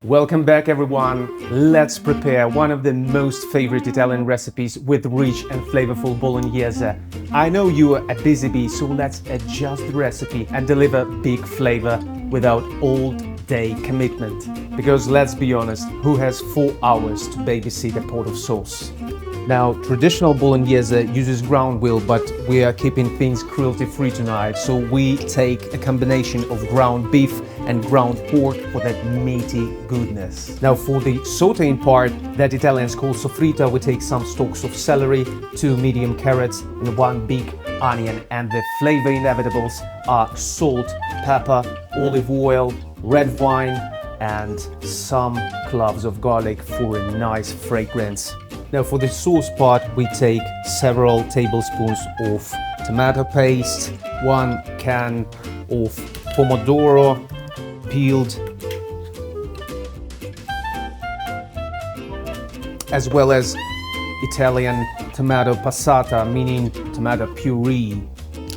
Welcome back everyone. Let's prepare one of the most favorite Italian recipes with rich and flavorful bolognese. I know you are a busy bee, so let's adjust the recipe and deliver big flavor without all-day commitment. Because let's be honest, who has 4 hours to babysit a pot of sauce? Now, traditional bolognese uses ground veal, but we are keeping things cruelty-free tonight, so we take a combination of ground beef and ground pork for that meaty goodness. Now, for the sauteing part that Italians call soffritto, we take some stalks of celery, 2 medium carrots, and 1 big onion. And the flavor inevitables are salt, pepper, olive oil, red wine, and some cloves of garlic for a nice fragrance. Now for the sauce part, we take several tablespoons of tomato paste, 1 can of pomodoro peeled, as well as Italian tomato passata, meaning tomato puree.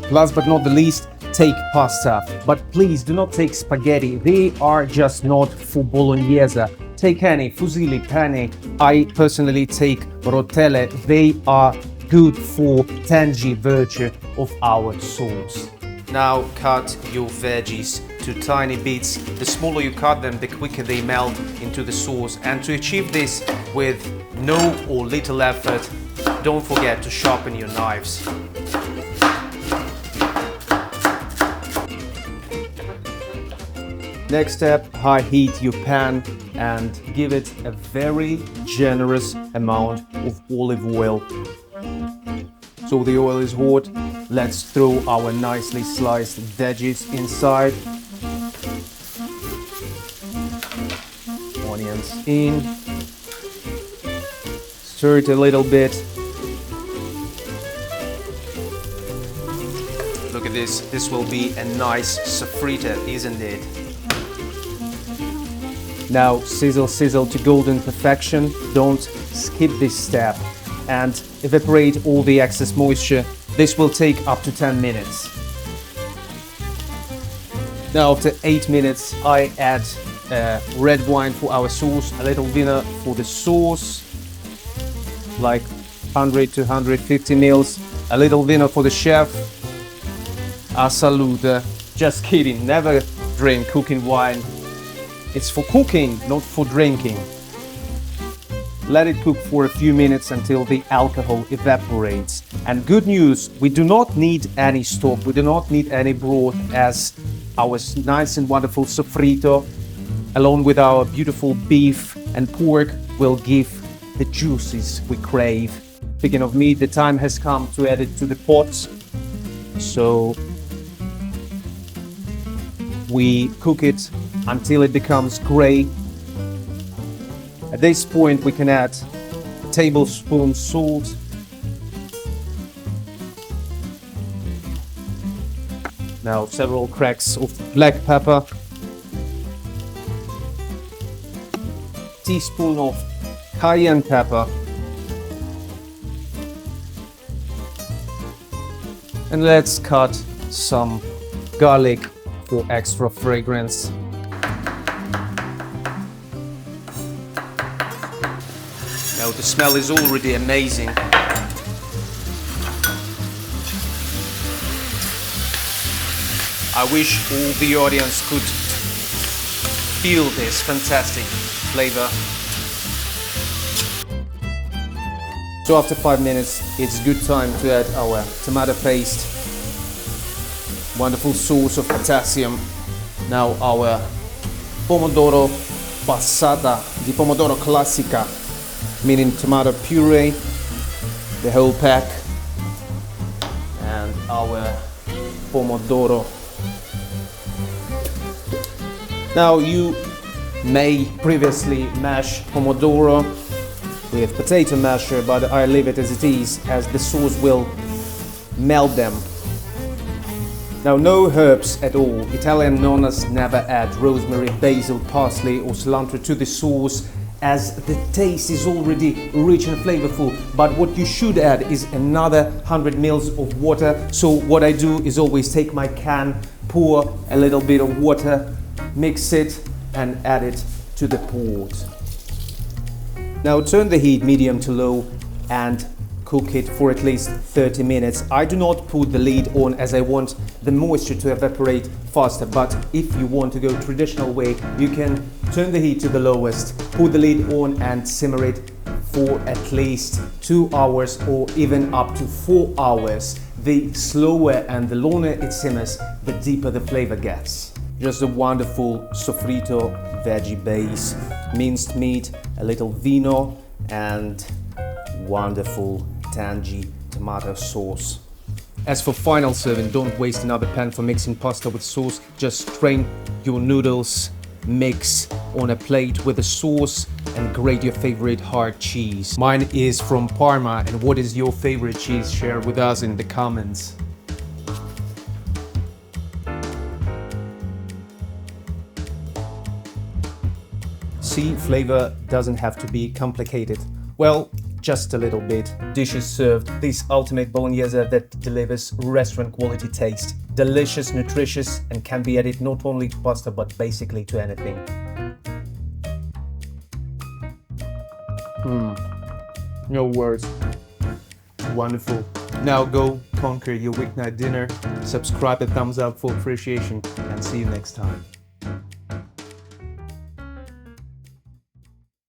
Last but not the least, take pasta, but please do not take spaghetti. They are just not for bolognese. Take any, fusilli, penne. I personally take rotelle. They are good for tangy virtue of our sauce. Now cut your veggies to tiny bits. The smaller you cut them, the quicker they melt into the sauce. And to achieve this with no or little effort, don't forget to sharpen your knives. Next step, high heat your pan and give it a very generous amount of olive oil. So the oil is hot, let's throw our nicely sliced veggies inside. Onions in. Stir it a little bit. Look at this, this will be a nice soffritto, isn't it? Now sizzle to golden perfection. Don't skip this step and evaporate all the excess moisture. This will take up to 10 minutes. Now after 8 minutes I add red wine for our sauce, a little Vino for the sauce, like 100 to 150 mils, a little Vino for the chef. A salute. Just kidding, never drink cooking wine. It's for cooking, not for drinking. Let it cook for a few minutes until the alcohol evaporates. And good news, we do not need any stock, we do not need any broth, as our nice and wonderful soffritto, along with our beautiful beef and pork, will give the juices we crave. Speaking of meat, the time has come to add it to the pot. So we cook it until it becomes gray. At this point we can add a tablespoon salt, now several cracks of black pepper, teaspoon of cayenne pepper, and let's cut some garlic for extra fragrance. Now the smell is already amazing. I wish all the audience could feel this fantastic flavor. So after 5 minutes, it's good time to add our tomato paste, wonderful source of potassium. Now our pomodoro passata di pomodoro classica, meaning tomato puree, the whole pack, and our pomodoro. Now you may previously mash pomodoro with potato masher, but I leave it as it is, as the sauce will melt them. Now no herbs at all. Italian nonnas never add rosemary, basil, parsley or cilantro to the sauce, as the taste is already rich and flavorful. But what you should add is another 100 mils of water. So what I do is always take my can, pour a little bit of water, mix it and add it to the pot. Now turn the heat medium to low and cook it for at least 30 minutes. I do not put the lid on as I want the moisture to evaporate faster, but if you want to go traditional way, you can turn the heat to the lowest, put the lid on and simmer it for at least 2 hours or even up to 4 hours. The slower and the longer it simmers, the deeper the flavor gets. Just a wonderful soffritto veggie base, minced meat, a little vino, and wonderful tangy tomato sauce. As for final serving, don't waste another pan for mixing pasta with sauce. Just strain your noodles, mix on a plate with the sauce, and grate your favorite hard cheese. Mine is from Parma, and what is your favorite cheese? Share with us in the comments. See, flavor doesn't have to be complicated. Well, just a little bit. Dishes served. This ultimate Bolognese that delivers restaurant quality taste. Delicious, nutritious, and can be added not only to pasta but basically to anything. No words. Wonderful. Now go conquer your weeknight dinner. Subscribe and thumbs up for appreciation, and see you next time.